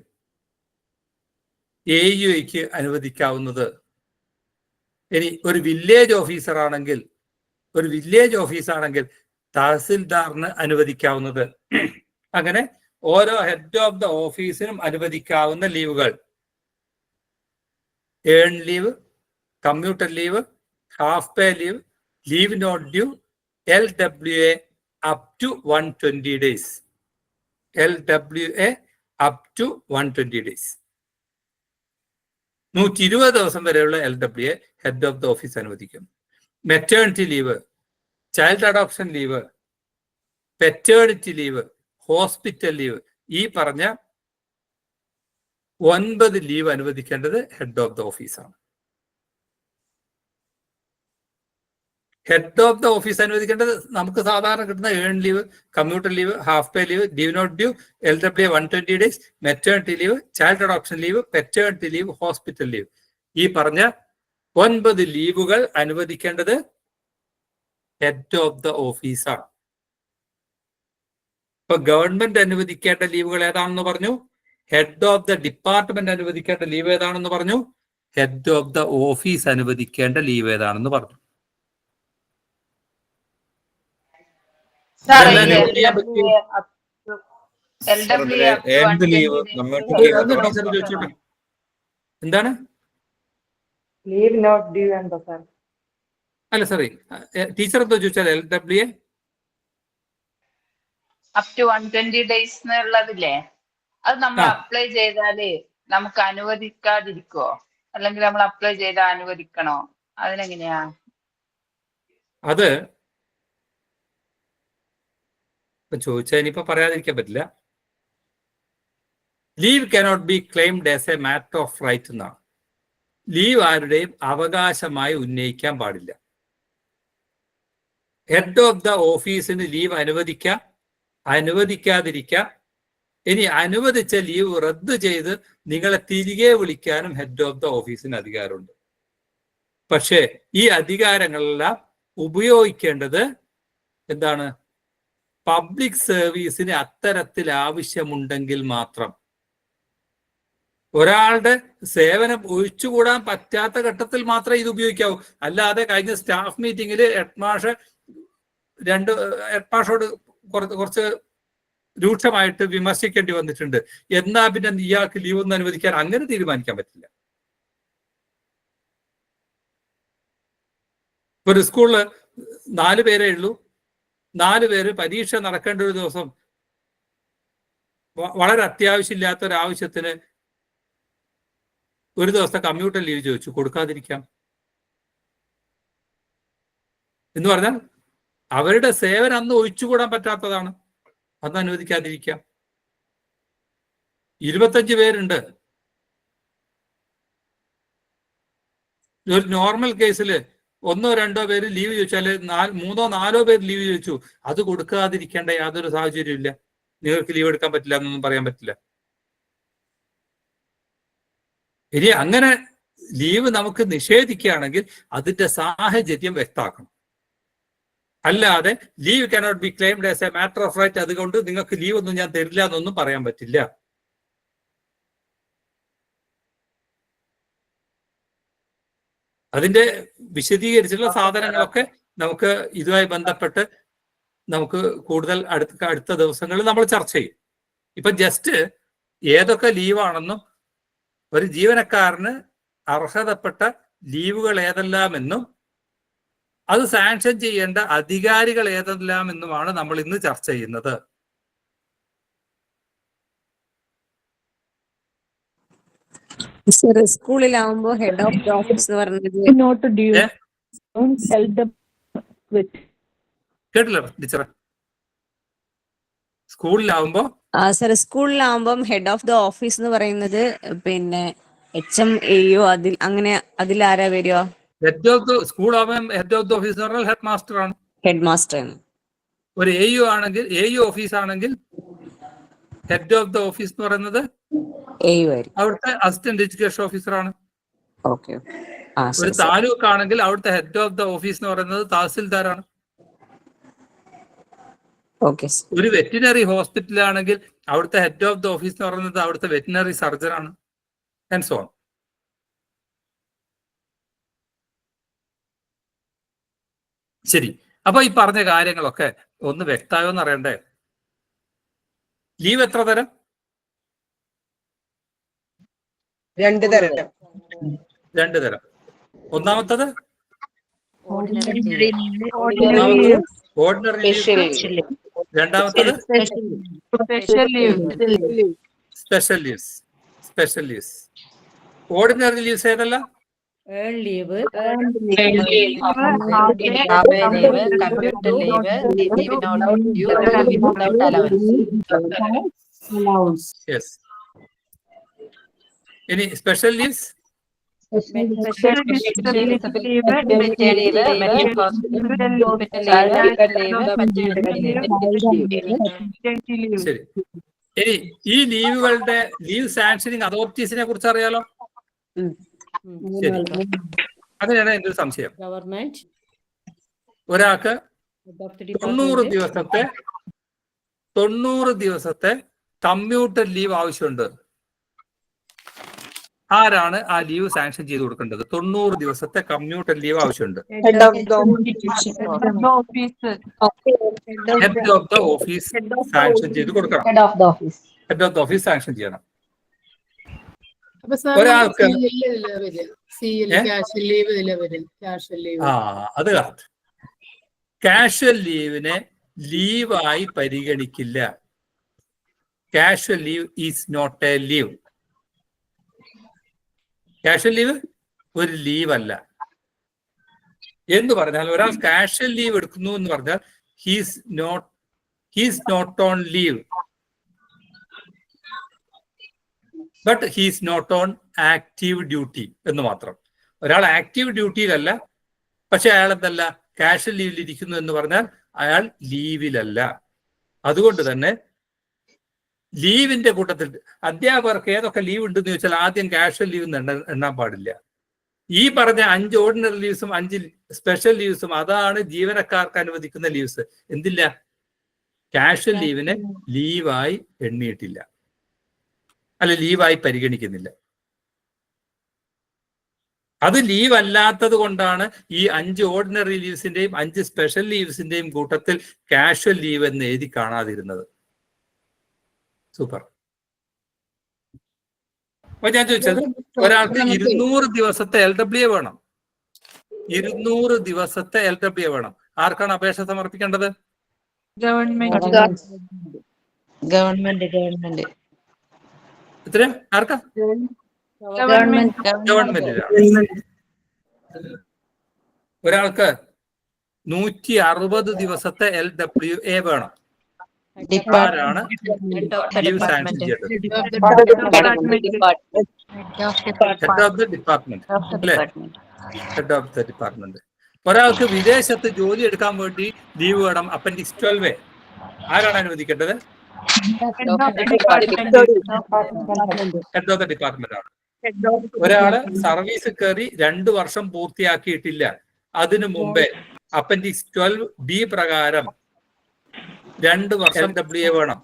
AUക്ക് അനുവദിക്കാവുന്നത്. ഇനി ഒരു വില്ലേജ് ഓഫീസറാണെങ്കിൽ തഹസിൽദാറിന് അനുവദിക്കാവുന്നത്. അങ്ങനെ ഓരോ ഹെഡ് ഓഫ് ദ ഓഫീസിനും അനുവദിക്കാവുന്ന ലീവുകൾ: earn leave, commuter leave, half pay leave, leave not due, LWA up to 120 days. LWA up to 120 days. 120 ദിവസം വരെയുള്ള LWA head of the office അനുവദിക്കും. Maternity leave, child adoption leave, paternity leave, hospital leave, ഈ പറഞ്ഞ 9 leave അനുവദിക്കേണ്ടത് head of the ഓഫീസാണ്. Head of the office അനുവദിക്കേണ്ടത് നമുക്ക് സാധാരണ കിട്ടുന്ന earn leave, commuter leave, half pay leave, leave not due, LWA 120 days, maternity leave, child adoption leave, paternity leave, hospital leave, ഈ പറഞ്ഞ 9 ലീവുകൾ അനുവദിക്കേണ്ടത് ഹെഡ് ഓഫ് ദ ഓഫീസാണ്. ഇപ്പൊ ഗവൺമെന്റ് അനുവദിക്കേണ്ട ലീവുകൾ ഏതാണെന്ന് പറഞ്ഞു. ഹെഡ് ഓഫ് ദ ഡിപ്പാർട്ട്മെന്റ് അനുവദിക്കേണ്ട ലീവ് ഏതാണെന്ന് പറഞ്ഞു. ഹെഡ് ഓഫ് ദ ഓഫീസ് അനുവദിക്കേണ്ട ലീവ് ഏതാണെന്ന് പറഞ്ഞു. എന്താണ് ലീവ് നോട്ട് ഡ്യൂ എന്താ സാർ? അല്ല സോറി, ടീച്ചർ എന്തോ ചോദിച്ചാൽ LWA അപ് ടു 120 days എന്നുള്ളതില്ലേ, അത് നമ്മൾ അപ്ലൈ ചെയ്താല് നമുക്ക് അനുവദിക്കാതിരിക്കോ, അല്ലെങ്കിൽ നമ്മൾ അപ്ലൈ ചെയ്താൽ അനുവദിക്കണോ? അതിനെങ്ങനെയാ? അത് ചോദിച്ചാൽ ഇനിയിപ്പോ പറയാതിരിക്കാൻ പറ്റില്ല. Leave cannot be claimed as a matter of right എന്നാണ്. ലീവ് ആരുടെയും അവകാശമായി ഉന്നയിക്കാൻ പാടില്ല. ഹെഡ് ഓഫ് ദ ഓഫീസിന് ലീവ് അനുവദിക്കാം, അനുവദിക്കാതിരിക്കാം. ഇനി അനുവദിച്ച ലീവ് റദ്ദ് ചെയ്ത് നിങ്ങളെ തിരികെ വിളിക്കാനും ഹെഡ് ഓഫ് ദ ഓഫീസിന് അധികാരമുണ്ട്. പക്ഷേ ഈ അധികാരങ്ങളെല്ലാം ഉപയോഗിക്കേണ്ടത് എന്താണ്? പബ്ലിക് സർവീസിന് അത്തരത്തിൽ ആവശ്യമുണ്ടെങ്കിൽ മാത്രം. ഒരാളുടെ സേവനം ഒഴിച്ചുകൂടാൻ പറ്റാത്ത ഘട്ടത്തിൽ മാത്രമേ ഇത് ഉപയോഗിക്കാവൂ. അല്ലാതെ കഴിഞ്ഞ സ്റ്റാഫ് മീറ്റിംഗിൽ ഹെഡ്മാഷോട് കുറച്ച് രൂക്ഷമായിട്ട് വിമർശിക്കേണ്ടി വന്നിട്ടുണ്ട്. എന്നാ പിന്നെ ഇയാൾക്ക് ലീവ് ഒന്നും അനുവദിക്കാൻ അങ്ങനെ തീരുമാനിക്കാൻ പറ്റില്ല. ഒരു സ്കൂളില് 4 പേരേ ഉള്ളൂ. 4 പേര് പരീക്ഷ നടക്കേണ്ട ഒരു ദിവസം വളരെ അത്യാവശ്യമില്ലാത്ത ഒരാവശ്യത്തിന് ഒരു ദിവസത്തെ കമ്മ്യൂട്ടർ ലീവ് ചോദിച്ചു, കൊടുക്കാതിരിക്കാം എന്ന് പറഞ്ഞാൽ അവരുടെ സേവനം അന്ന് ഒഴിച്ചുകൂടാൻ പറ്റാത്തതാണ്, അന്ന് അനുവദിക്കാതിരിക്കാം. 25 പേരുണ്ട്. ഒരു നോർമൽ കേസിൽ 1 or 2 പേര് ലീവ് ചോദിച്ചാൽ 3 or 4 പേര് ലീവ് ചോദിച്ചു, അത് കൊടുക്കാതിരിക്കേണ്ട യാതൊരു സാഹചര്യം ഇല്ല. നിങ്ങൾക്ക് ലീവ് എടുക്കാൻ പറ്റില്ല എന്നൊന്നും പറയാൻ പറ്റില്ല. ഇനി അങ്ങനെ ലീവ് നമുക്ക് നിഷേധിക്കുകയാണെങ്കിൽ അതിന്റെ സാഹചര്യം വ്യക്തമാക്കണം. അല്ലാതെ leave cannot be claimed as a matter of right, അതുകൊണ്ട് നിങ്ങൾക്ക് ലീവ് ഒന്നും ഞാൻ തരില്ല എന്നൊന്നും പറയാൻ പറ്റില്ല. അതിന്റെ വിശദീകരിച്ചിട്ടുള്ള സാധനങ്ങളൊക്കെ നമുക്ക് ഇതുമായി ബന്ധപ്പെട്ട് നമുക്ക് കൂടുതൽ അടുത്ത ദിവസങ്ങളിൽ നമ്മൾ ചർച്ച ചെയ്യും. ഇപ്പൊ ജസ്റ്റ് ഏതൊക്കെ ലീവാണെന്നും ഒരു ജീവനക്കാരന് അർഹതപ്പെട്ട ലീവുകൾ ഏതെല്ലാമെന്നും അത് സാങ്ഷൻ ചെയ്യേണ്ട അധികാരികൾ ഏതെല്ലാമെന്നുമാണ് നമ്മൾ ഇന്ന് ചർച്ച ചെയ്യുന്നത്. സ്കൂളിലാവുമ്പോ ഹെഡ് ഓഫ് ദി ഓഫീസ് എന്ന് പറഞ്ഞത് കേട്ടില്ല ടീച്ചറെ? സ്കൂളിലാവുമ്പോ സ്കൂളിലാവുമ്പം ഹെഡ് ഓഫ് ദി ഓഫീസ് എന്ന് പറയുന്നത് പിന്നെ HM AO അതിലാരാ വരുക? ഹെഡ് ഓഫ് ദി സ്കൂൾ ആവുമ്പോൾ ഹെഡ് ഓഫ് ദി ഓഫീസ് എന്ന് പറഞ്ഞാൽ ഹെഡ് മാസ്റ്റർ ആണ്. ഹെഡ് മാസ്റ്റർ ആണ്. ഒരു AU ആണെങ്കിൽ AU ഓഫീസ് ആണെങ്കിൽ ഹെഡ് ഓഫ് ദി ഓഫീസ് എന്ന് പറയുന്നത് AO ആയിരിക്കും. അവിടുത്തെ അസിസ്റ്റന്റ് എഡ്യൂക്കേഷൻ ഓഫീസർ ആണ്. ഓക്കെ. ഒരു താലൂക്ക് ആണെങ്കിൽ അവിടുത്തെ ഹെഡ് ഓഫ് ദി ഓഫീസ് എന്ന് പറയുന്നത് തഹസിൽദാരാണ്. ഒരു വെറ്റിനറി ഹോസ്പിറ്റലാണെങ്കിൽ അവിടുത്തെ ഹെഡ് ഓഫ് ദി ഓഫീസ് എന്ന് പറയുന്നത് അവിടുത്തെ വെറ്റിനറി സർജൻ ആണ്. And so on. ശരി, അപ്പൊ ഈ പറഞ്ഞ കാര്യങ്ങളൊക്കെ ഒന്ന് വ്യക്തമായോന്ന് അറിയണ്ടേ? ലീവ് എത്ര തരം? 2 തരം. 2 തരം. ഒന്നാമത്തത് ഓർഡിനറി ലീവ്. രണ്ടാമത്തത് സ്പെഷ്യൽ ലീവ്സ്. ഓർഡിനറി ലീവ്സ് ഏതല്ല? ലീവ്, ഇനി സ്പെഷ്യൽ ലീവ്സ് ശരി. ഇനി ഈ ലീവുകളുടെ ലീവ് സാങ്ഷനിങ് അതോറിറ്റീസിനെ കുറിച്ച് അറിയാലോ? ശരി, അതിനാണ് എന്റെ ഒരു സംശയം. ഗവൺമെന്റ് ഒരാൾക്ക് 90 ദിവസത്തെ കമ്മ്യൂട്ടർ ലീവ് ആവശ്യമുണ്ട്. ആരാണ് ആ ലീവ് സാങ്ഷൻ ചെയ്ത് കൊടുക്കേണ്ടത്? 90 ദിവസത്തെ കമ്മ്യൂട്ടർ ലീവ് ആവശ്യമുണ്ട്. Head of the office sanction ചെയ്ത് കൊടുക്കണം. Head of the office sanction ചെയ്യണം. ഒരാൾക്ക് അത് കറക്റ്റ്. കാഷ്വൽ ലീവിനെ ലീവായി പരിഗണിക്കില്ല. Casual leave is not a leave. Casual leave ഒരു ലീവ് അല്ല എന്ന് പറഞ്ഞാൽ, ഒരാൾ കാഷ്വൽ ലീവ് എടുക്കുന്നു എന്ന് പറഞ്ഞാൽ he's not on leave, but he's not on active duty എന്ന് മാത്രം. ഒരാൾ ആക്റ്റീവ് ഡ്യൂട്ടിയിലല്ല, പക്ഷെ അയാൾ എന്തല്ല, കാഷ്വൽ ലീവിൽ ഇരിക്കുന്നു എന്ന് പറഞ്ഞാൽ അയാൾ ലീവിലല്ല. അതുകൊണ്ട് തന്നെ ലീവിന്റെ കൂട്ടത്തിൽ അധ്യാപകർക്ക് ഏതൊക്കെ ലീവ് ഉണ്ടെന്ന് ചോദിച്ചാൽ ആദ്യം കാഷ്വൽ ലീവ് എണ്ണാൻ പാടില്ല. ഈ പറഞ്ഞ 5 ഓർഡിനറി ലീവ്സും 5 സ്പെഷ്യൽ ലീവ്സും അതാണ് ജീവനക്കാർക്ക് അനുവദിക്കുന്ന ലീവ്സ്. എന്തില്ല? കാഷ്വൽ ലീവിനെ ലീവായി എണ്ണിയിട്ടില്ല, അല്ല ലീവായി പരിഗണിക്കുന്നില്ല. അത് ലീവ് അല്ലാത്തത് കൊണ്ടാണ് ഈ 5 ഓർഡിനറി ലീവ്സിന്റെയും 5 സ്പെഷ്യൽ ലീവ്സിന്റെയും കൂട്ടത്തിൽ കാഷ്വൽ ലീവ് എന്ന് എഴുതി കാണാതിരുന്നത്. സൂപ്പർ. അപ്പൊ ഞാൻ ചോദിച്ചത്, ഒരാൾക്ക് 200 ദിവസത്തെ LWA വേണം. 200 ദിവസത്തെ LWA വേണം. ആർക്കാണ് അപേക്ഷ സമർപ്പിക്കേണ്ടത്? ഗവൺമെന്റ്. എത്ര? ആർക്കാ? ഗവൺമെന്റിനാണ്. ഒരാൾക്ക് 160 ദിവസത്തെ LWA വേണം. ആരാണ് ലീവ് സാങ്ഷൻ ചെയ്തത്? ഹെഡ് ഓഫ് ദ ഡിപ്പാർട്ട്മെന്റ് അല്ലേ? Head of the department. ഒരാൾക്ക് വിദേശത്ത് ജോലി എടുക്കാൻ വേണ്ടി ലീവ് വേണം. അപ്പൻഡിക്സ് 12A ആരാണ് അനുവദിക്കേണ്ടത്? ഹെഡ് ഓഫ് ദ ഡിപ്പാർട്ട്മെന്റ് ആണ്. ഒരാള് സർവീസ് കയറി 2 വർഷം പൂർത്തിയാക്കിയിട്ടില്ല, അതിനു മുമ്പേ അപ്പൻഡിക്സ് 12B പ്രകാരം 2 വർഷം LWA വേണം.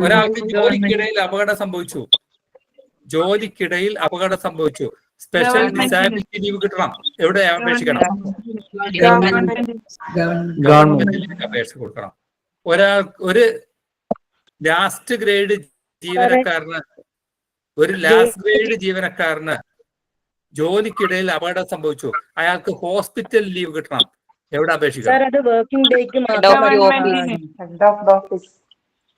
ഒരാൾക്ക് ജോലിക്കിടയിൽ അപകടം സംഭവിച്ചു, സ്പെഷ്യൽ ഡിസാബിലിറ്റി ലീവ് കിട്ടണം. എവിടെ അപേക്ഷിക്കണം? ഗവൺമെന്റിലേക്ക് അപേക്ഷ കൊടുക്കണം. ഒരു ലാസ്റ്റ് ഗ്രേഡ് ജീവനക്കാരന് ജോലിക്കിടയിൽ അപകടം സംഭവിച്ചു, അയാൾക്ക് ഹോസ്പിറ്റൽ ലീവ് കിട്ടണം. എവിടെ അപേക്ഷിക്കണം?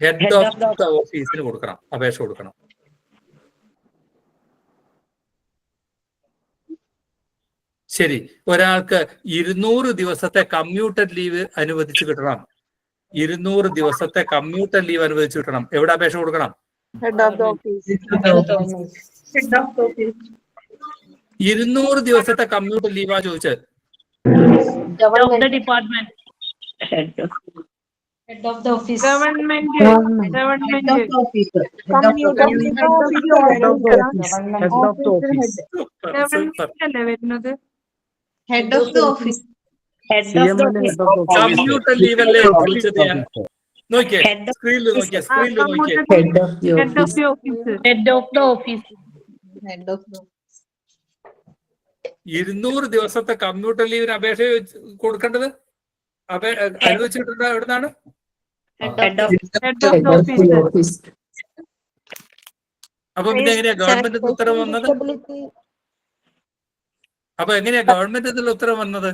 ഹെഡ് ഓഫ് ദ ഓഫീസിന് കൊടുക്കണം, അപേക്ഷ കൊടുക്കണം. ശരി, ഒരാൾക്ക് 200 ദിവസത്തെ കമ്മ്യൂട്ടഡ് ലീവ് അനുവദിച്ചു കിട്ടണം. 200 ദിവസത്തെ കമ്മ്യൂട്ടഡ് ലീവ് അനുവദിച്ചു കിട്ടണം. എവിടെ അപേക്ഷ കൊടുക്കണം? Head of the office. 200 ദിവസത്തെ കമ്മ്യൂട്ടഡ് ലീവാ ചോദിച്ചത്. Department head of the office. Government അല്ലേ വരുന്നത്? Head of the office. Commuted leave അല്ലേ ചോദിച്ചത്? ഞാൻ നോക്കിയേ, സ്ക്രീനിൽ നോക്കിയേ. Head of the office. 200 ദിവസത്തെ കമ്മ്യൂട്ടഡ് ലീവിന് അപേക്ഷ കൊടുക്കേണ്ടത് അനുവദിച്ചിട്ടുണ്ട്. എവിടുന്നാണ്? Head of the office. അപ്പൊ പിന്നെ എങ്ങനെയാ ഗവൺമെന്റ് ഉത്തരവ് വന്നത്? അപ്പൊ എങ്ങനെയാ ഗവൺമെന്റ് ഉത്തരവ് വന്നത്?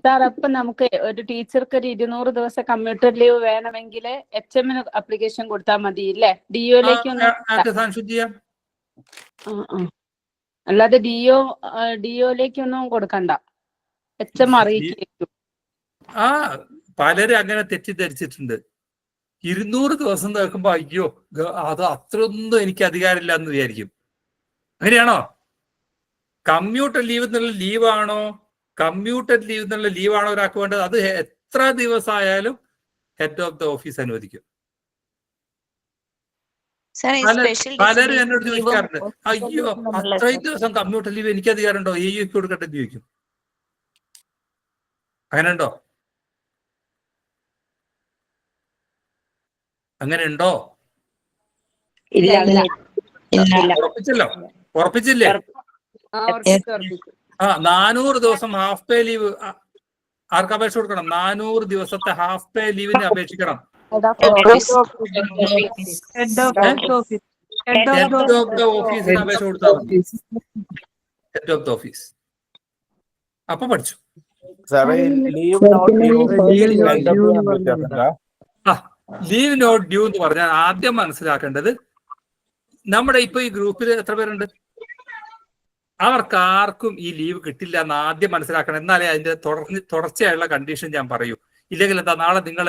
സാർ, അപ്പൊ നമുക്ക് ഒരു ടീച്ചർക്ക് ഒരു 200 ദിവസം കമ്മ്യൂട്ടർ ലീവ് വേണമെങ്കിൽ HM അപ്ലിക്കേഷൻ കൊടുത്താൽ മതി അല്ലേ? DO-ലേക്ക് അല്ലാതെ DO-ലേക്കൊന്നും കൊടുക്കണ്ട, HM അറിയിക്കും. പലരും അങ്ങനെ തെറ്റിദ്ധരിച്ചിട്ടുണ്ട്. 200 ദിവസം കേൾക്കുമ്പോ അയ്യോ അത് അത്രയൊന്നും എനിക്ക് അധികാരമില്ല എന്ന് വിചാരിക്കും. അങ്ങനെയാണോ? കമ്മ്യൂട്ടഡ് ലീവ് എന്നുള്ള ലീവാണോ ഒരാൾക്ക് വേണ്ടത്? അത് എത്ര ദിവസമായാലും ഹെഡ് ഓഫ് ദ ഓഫീസ് അനുവദിക്കും. പലരും എന്നോട് ചോദിക്കാറുണ്ട്, അയ്യോ അത്രയും ദിവസം കമ്മ്യൂട്ടഡ് ലീവ് എനിക്ക് അധികാരമുണ്ടോ, AU കൊടുക്കട്ടെ എന്ന് ചോദിക്കും. അങ്ങനെ ഉണ്ടോ? ഉറപ്പിച്ചില്ലേ? 400 ദിവസം ഹാഫ് പേ ലീവ് ആർക്ക് അപേക്ഷ കൊടുക്കണം? 400 ദിവസത്തെ ഹാഫ് പേ ലീവിന് അപേക്ഷിക്കണം. ഹെഡ് ഓഫ് ദ ഓഫീസിന് അപേക്ഷ കൊടുത്താൽ മതി. Head of the office. അപ്പൊ പഠിച്ചു. ലീവ് നോട്ട് ഡ്യൂ എന്ന് പറഞ്ഞാൽ ആദ്യം മനസ്സിലാക്കേണ്ടത്, നമ്മുടെ ഇപ്പൊ ഈ ഗ്രൂപ്പിൽ എത്ര പേരുണ്ട്? അവർക്കാർക്കും ഈ ലീവ് കിട്ടില്ല എന്ന് ആദ്യം മനസ്സിലാക്കണം. എന്നാലേ അതിന്റെ തുടർച്ചയായുള്ള കണ്ടീഷൻ ഞാൻ പറയൂ. ഇല്ലെങ്കിൽ എന്താ, നാളെ നിങ്ങൾ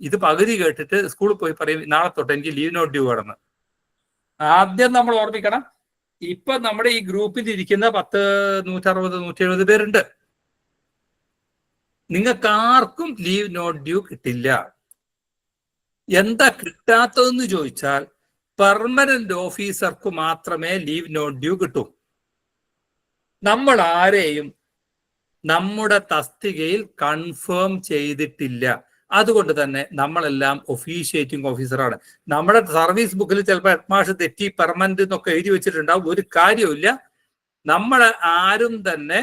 ഇത് പകുതി കേട്ടിട്ട് സ്കൂളിൽ പോയി പറയും നാളെ തൊട്ട് എനിക്ക് ലീവ് നോട്ട് ഡ്യൂ വേണമെന്ന്. ആദ്യം നമ്മൾ ഓർമ്മിക്കണം, ഇപ്പൊ നമ്മുടെ ഈ ഗ്രൂപ്പിൽ ഇരിക്കുന്ന 160-170 പേരുണ്ട്. നിങ്ങൾക്കാർക്കും ലീവ് നോട്ട് ഡ്യൂ കിട്ടില്ല. എന്താ കിട്ടാത്തതെന്ന് ചോദിച്ചാൽ, പെർമനന്റ് ഓഫീസർക്ക് മാത്രമേ ലീവ് നോട്ട് ഡ്യൂ കിട്ടൂ. നമ്മൾ ആരെയും നമ്മുടെ തസ്തികയിൽ കൺഫേം ചെയ്തിട്ടില്ല. അതുകൊണ്ട് തന്നെ നമ്മളെല്ലാം ഒഫീഷ്യേറ്റിംഗ് ഓഫീസറാണ്. നമ്മുടെ സർവീസ് ബുക്കിൽ ചിലപ്പോൾ ഹെഡ്മാസ്റ്റർ തെറ്റി പെർമനന്റ് എന്നൊക്കെ എഴുതി വെച്ചിട്ടുണ്ടാവും. ഒരു കാര്യമില്ല, നമ്മളെ ആരും തന്നെ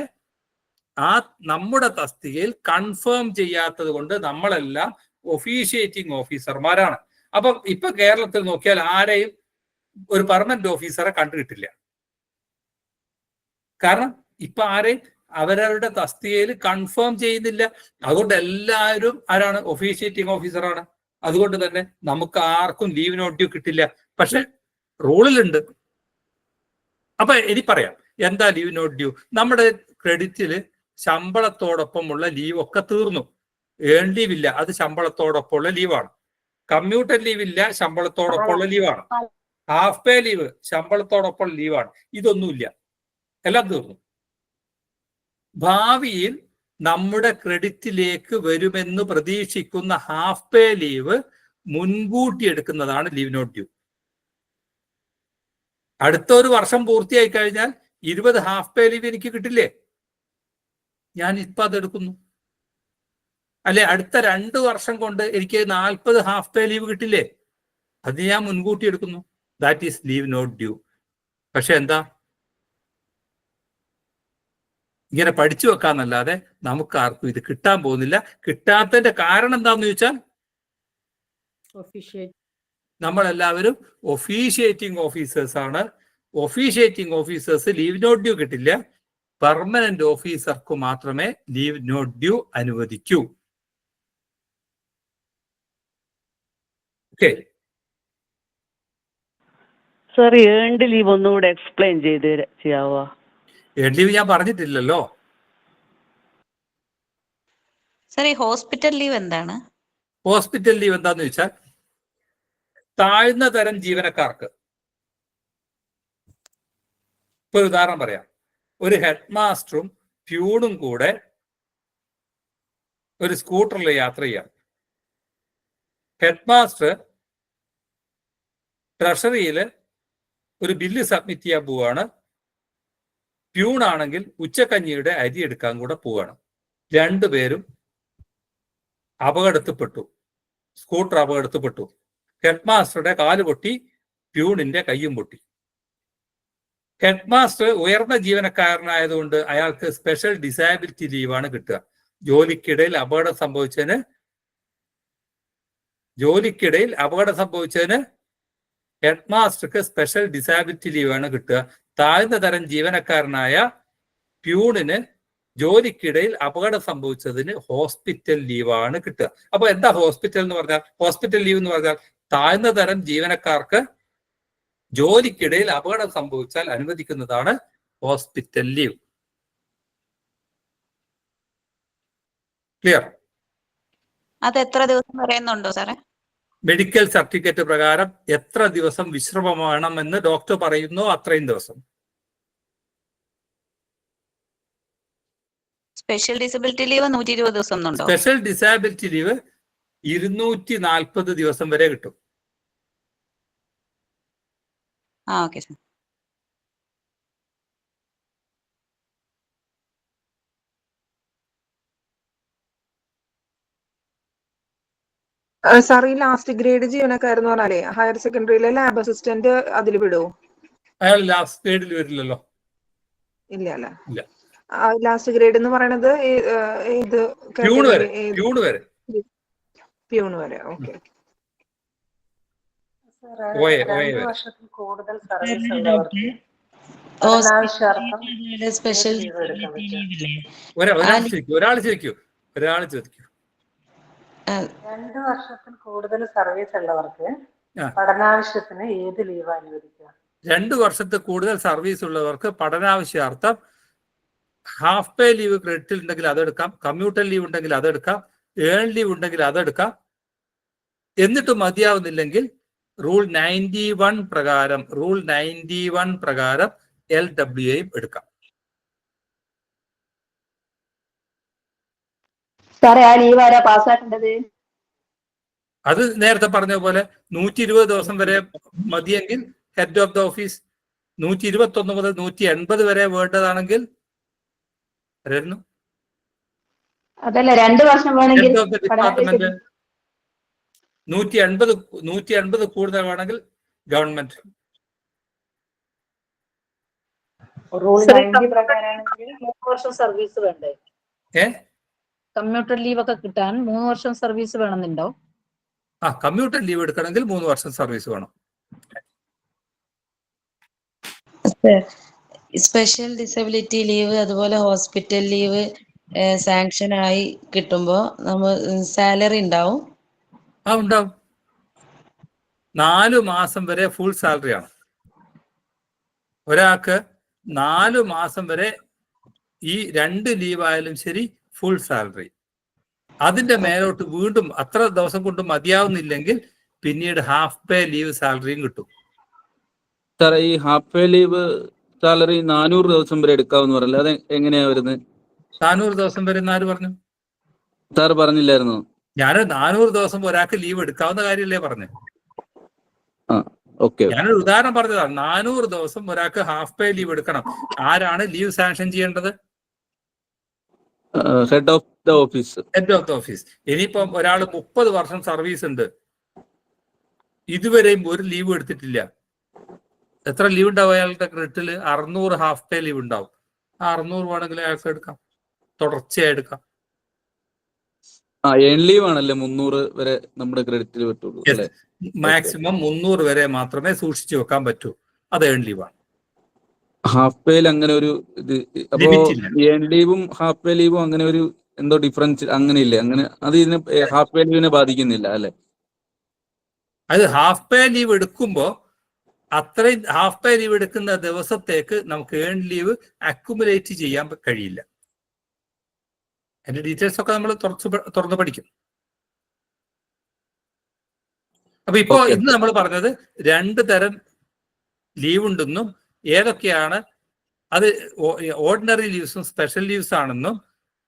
നമ്മുടെ തസ്തികയിൽ കൺഫേം ചെയ്യാത്തത് കൊണ്ട് നമ്മളെല്ലാം ഒഫീഷ്യേറ്റിംഗ് ഓഫീസർമാരാണ്. അപ്പം ഇപ്പൊ കേരളത്തിൽ നോക്കിയാൽ ആരെയും ഒരു പെർമനന്റ് ഓഫീസറെ കണ്ടുകിട്ടില്ല. കാരണം ഇപ്പൊ ആരെയും അവരവരുടെ തസ്തികയിൽ കൺഫേം ചെയ്യുന്നില്ല. അതുകൊണ്ട് എല്ലാവരും ആരാണ്? ഒഫീഷ്യേറ്റിംഗ് ഓഫീസറാണ്. അതുകൊണ്ട് തന്നെ നമുക്ക് ആർക്കും ലീവ് നോട്ട് ഡ്യൂ കിട്ടില്ല. പക്ഷെ റൂളിലുണ്ട്. അപ്പൊ ഇനി പറയാം എന്താ ലീവ് നോട്ട് ഡ്യൂ. നമ്മുടെ ക്രെഡിറ്റില് ശമ്പളത്തോടൊപ്പമുള്ള ലീവ് ഒക്കെ തീർന്നു. ഏൺ ലീവ് ഇല്ല, അത് ശമ്പളത്തോടൊപ്പമുള്ള ലീവാണ്. കമ്മ്യൂട്ടഡ് ലീവ് ഇല്ല, ശമ്പളത്തോടൊപ്പമുള്ള ലീവാണ്. ഹാഫ് പേ ലീവ് ശമ്പളത്തോടൊപ്പം ലീവാണ്. ഇതൊന്നുമില്ല, എല്ലാം തീർന്നു. ഭാവിയിൽ നമ്മുടെ ക്രെഡിറ്റിലേക്ക് വരുമെന്ന് പ്രതീക്ഷിക്കുന്ന ഹാഫ് പേ ലീവ് മുൻകൂട്ടി എടുക്കുന്നതാണ് ലീവ് നോട്ട് ഡ്യൂ. അടുത്ത ഒരു വർഷം പൂർത്തിയായി കഴിഞ്ഞാൽ 20 ഹാഫ് പേ ലീവ് എനിക്ക് കിട്ടില്ലേ? ഞാൻ ഇപ്പൊ അതെടുക്കുന്നു. അല്ലെ, അടുത്ത 2 വർഷം കൊണ്ട് എനിക്ക് 40 ഹാഫ് പേ ലീവ് കിട്ടില്ലേ? അത് ഞാൻ മുൻകൂട്ടി എടുക്കുന്നു. That is leave not due. പക്ഷെ എന്താ, ഇങ്ങനെ പഠിച്ചു വെക്കാന്നല്ലാതെ നമുക്ക് ആർക്കും ഇത് കിട്ടാൻ പോകുന്നില്ല. കിട്ടാത്തതിന്റെ കാരണം എന്താന്ന് ചോദിച്ചാൽ നമ്മളെല്ലാവരും ഒഫീഷ്യേറ്റിംഗ് ഓഫീസേഴ്സ് ആണ്. Officiating officers leave not due കിട്ടില്ല. പെർമനന്റ് ഓഫീസർക്ക് മാത്രമേ ലീവ് നോട്ട് ഡ്യൂ അനുവദിക്കൂ. ഓക്കെ സർ, ഏൺഡ് ലീവ് ഒന്നുകൂടെ എക്സ്പ്ലെയിൻ ചെയ്യാവോ? ലീവ് ഞാൻ പറഞ്ഞിട്ടില്ലല്ലോ. സർ, ഈ ഹോസ്പിറ്റൽ ലീവ് എന്താണ്? ഹോസ്പിറ്റൽ ലീവ് എന്താന്ന് വെച്ചാൽ താഴ്ന്ന തരം ജീവനക്കാർക്ക്, ഇപ്പൊ ഒരു ഉദാഹരണം പറയാം. ഒരു ഹെഡ് മാസ്റ്ററും പ്യൂണും കൂടെ ഒരു സ്കൂട്ടറിൽ യാത്ര ചെയ്യാം. ഹെഡ് മാസ്റ്റർ ട്രഷറിയിൽ ഒരു ബില്ല് സബ്മിറ്റ് ചെയ്യാൻ പോവാണ്. പ്യൂണാണെങ്കിൽ ഉച്ചക്കഞ്ഞിയുടെ അരി എടുക്കാൻ കൂടെ പോവാണ്. രണ്ടുപേരും അപകടത്തിൽപ്പെട്ടു. സ്കൂട്ടർ അപകടത്തിൽപ്പെട്ടു. ഹെഡ് മാസ്റ്ററുടെ കാല് പൊട്ടി, പ്യൂണിന്റെ കയ്യും പൊട്ടി. ഹെഡ് മാസ്റ്റർ ഉയർന്ന ജീവനക്കാരനായതുകൊണ്ട് അയാൾക്ക് സ്പെഷ്യൽ ഡിസേബിലിറ്റി ലീവാണ് കിട്ടുക. ജോലിക്കിടയിൽ അപകടം സംഭവിച്ചതിന് ഹെഡ് മാസ്റ്റർക്ക് സ്പെഷ്യൽ ഡിസേബിലിറ്റി ലീവാണ് കിട്ടുക. താഴ്ന്ന തരം ജീവനക്കാരനായ പ്യൂണിന് ജോലിക്കിടയിൽ അപകടം സംഭവിച്ചതിന് ഹോസ്പിറ്റൽ ലീവാണ് കിട്ടുക. അപ്പൊ എന്താ ഹോസ്പിറ്റൽ എന്ന് പറഞ്ഞാൽ? ഹോസ്പിറ്റൽ ലീവ് എന്ന് പറഞ്ഞാൽ താഴ്ന്ന തരം ജീവനക്കാർക്ക് ജോലിക്കിടയിൽ അപകടം സംഭവിച്ചാൽ അനുവദിക്കുന്നതാണ് ഹോസ്പിറ്റൽ ലീവ്. ക്ലിയർ? അത് എത്ര ദിവസം പറയുന്നുണ്ടോ സാറേ? മെഡിക്കൽ സർട്ടിഫിക്കറ്റ് പ്രകാരം എത്ര ദിവസം വിശ്രമം വേണമെന്ന് ഡോക്ടർ പറയുന്നു, അത്രയും ദിവസം. സ്പെഷ്യൽ ഡിസബിലിറ്റി ലീവ് 120 ദിവസം ഉണ്ടോ? സ്പെഷ്യൽ ഡിസാബിലിറ്റി ലീവ് 240 ദിവസം വരെ കിട്ടും. Okay sir. സാർ, ഈ ലാസ്റ്റ് ഗ്രേഡ് ജീവനക്കാരെന്ന് പറഞ്ഞാലേ ഹയർ സെക്കൻഡറിയിലെ ലാബ് അസിസ്റ്റന്റ് അതിൽ വിടുവോ? അയാൾ ലാസ്റ്റ് ഗ്രേഡിൽ വരില്ലല്ലോ. ഇല്ല അല്ലേ? ഇല്ല. ലാസ്റ്റ് ഗ്രേഡ് എന്ന് പറയണത് ഇത് പ്യൂണ് വരെ. ഓക്കെ. സ്പെഷ്യൽ ഒരാൾ ചോദിക്കൂ. 2 വർഷത്തിൽ കൂടുതൽ സർവീസ് ഉള്ളവർക്ക് പഠനാവശ്യത്തിന് ഏത് ലീവ് അനുവദിക്കുക? 2 വർഷത്തിൽ കൂടുതൽ സർവീസ് ഉള്ളവർക്ക് പഠനാവശ്യാർത്ഥം ഹാഫ് പേ ലീവ് ക്രെഡിറ്റിൽ ഉണ്ടെങ്കിൽ അതെടുക്കാം, കമ്മ്യൂട്ടർ ലീവ് ഉണ്ടെങ്കിൽ അതെടുക്കാം, ഏൺ ലീവ് ഉണ്ടെങ്കിൽ അതെടുക്കാം. എന്നിട്ട് മതിയാവുന്നില്ലെങ്കിൽ റൂൾ 91 പ്രകാരം LWAയും എടുക്കാം. സാറേ, ആ ലീവ് ആരാ പാസ്സാക്കേണ്ടത്? അത് നേരത്തെ പറഞ്ഞ പോലെ 120 ദിവസം വരെ മതിയെങ്കിൽ ഹെഡ് ഓഫ് ദ ഓഫീസ്, 121 മുതൽ 180 വരെ വേണ്ടതാണെങ്കിൽ അതല്ല, 2 വർഷം വേണമെങ്കിൽ ഹെഡ് ഓഫ് ദ ഡിപ്പാർട്ട്മെന്റ്, 180 കൂടുതൽ വേണമെങ്കിൽ ഗവൺമെന്റ്. റൂൾ 90 പ്രകാരമാണെങ്കിൽ 3 വർഷം സർവീസ് വേണ്ടേ? കമ്മ്യൂട്ടർ ലീവ് ഒക്കെ കിട്ടാൻ 3 വർഷം സർവീസ് വേണമെന്നുണ്ടോ? കമ്മ്യൂട്ടർ ലീവ് എടുക്കണമെങ്കിൽ 3 വർഷം സർവീസ് വേണം. സ്പെഷ്യൽ ഡിസബിലിറ്റി ലീവ് അതുപോലെ ഹോസ്പിറ്റൽ ലീവ് സാങ്ഷൻ ആയി കിട്ടുമ്പോ നമ്മൾ സാലറി ഉണ്ടാവും? ഉണ്ടാവും. 4 മാസം വരെ ഫുൾ സാലറി ആണ്. ഒരാൾക്ക് 4 മാസം വരെ ഈ 2 ലീവ് ആയാലും ശരി ഫുൾ സാലറി. അതിന്റെ മേലോട്ട് വീണ്ടും അത്ര ദിവസം കൊണ്ട് മതിയാവുന്നില്ലെങ്കിൽ പിന്നീട് ഹാഫ് പേ ലീവ് സാലറിയും കിട്ടും. സാറേ, ഈ ഹാഫ് പേ ലീവ് സാലറി 400 ദിവസം വരെ എടുക്കാമെന്ന് പറഞ്ഞില്ല, അത് എങ്ങനെയാ വരുന്നത്? 400 ദിവസം വരെ ആര് പറഞ്ഞു? സാർ പറഞ്ഞില്ലായിരുന്നു? ഞാൻ 400 ദിവസം ഒരാൾക്ക് ലീവ് എടുക്കാവുന്ന കാര്യമല്ലേ പറഞ്ഞു. ഓക്കെ. ഞാനൊരു ഉദാഹരണം പറഞ്ഞതാണ്. 400 ദിവസം ഒരാൾക്ക് ഹാഫ് പേ ലീവ് എടുക്കണം. ആരാണ് ലീവ് സാങ്ഷൻ ചെയ്യേണ്ടത്? Head of the office. Head of the office. ഇനിയിപ്പം ഒരാൾ 30 വർഷം സർവീസ് ഉണ്ട്, ഇതുവരെയും ഒരു ലീവ് എടുത്തിട്ടില്ല. എത്ര ലീവ് ഉണ്ടാവും അയാളുടെ ക്രെഡിറ്റിൽ? 600 ഹാഫ് പേ ലീവ് ഉണ്ടാവും. ആ 600 വേണമെങ്കിൽ അയാൾക്ക് എടുക്കാം, തുടർച്ചയായി എടുക്കാം. ഏൺ ലീവ് ആണല്ലേ 300 വരെ നമ്മുടെ ക്രെഡിറ്റിൽ പറ്റുള്ളൂ അല്ലേ? മാക്സിമം 300 വരെ മാത്രമേ സൂക്ഷിച്ചു വെക്കാൻ പറ്റൂ. അത് ഏൺ ലീവാണ്. ഹാഫ് പേയിൽ അങ്ങനെ ഒരു ഇത്, അപ്പോ ഏൺ ലീവും ഹാഫ് പേ ലീവും അങ്ങനെ ഒരു എന്തോ ഡിഫറൻസ് അങ്ങനെ ഇല്ലേ? അങ്ങനെ അത് ഇതിനെ ഹാഫ് പേ ലീവിനെ ബാധിക്കുന്നില്ല അല്ലെ? അത് ഹാഫ് പേ ലീവ് എടുക്കുമ്പോൾ അത്രയും ഹാഫ് പേ ലീവ് എടുക്കുന്ന ദിവസത്തേക്ക് നമുക്ക് ഏൺ ലീവ് അക്യുമുലേറ്റ് ചെയ്യാൻ കഴിയില്ല. അതിന്റെ ഡീറ്റെയിൽസ് ഒക്കെ നമ്മൾ തുറന്ന് പഠിക്കും. അപ്പൊ ഇപ്പോ ഇന്ന് നമ്മൾ പറഞ്ഞത് 2 തരം ലീവ് ഉണ്ടെന്നും ഏതൊക്കെയാണ് അത് ഓർഡിനറി ലീവ്സും സ്പെഷ്യൽ ലീവ്സ് ആണെന്നും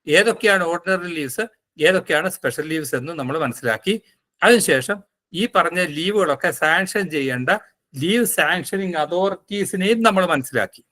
ഏതൊക്കെയാണ് ഓർഡിനറി ലീവ്സ് ഏതൊക്കെയാണ് സ്പെഷ്യൽ ലീവ്സ് എന്നും നമ്മൾ മനസ്സിലാക്കി. അതിനുശേഷം ഈ പറഞ്ഞ ലീവുകളൊക്കെ സാങ്ഷൻ ചെയ്യേണ്ട ലീവ് സാങ്ഷനിങ് അതോറിറ്റീസിനെയും നമ്മൾ മനസ്സിലാക്കി.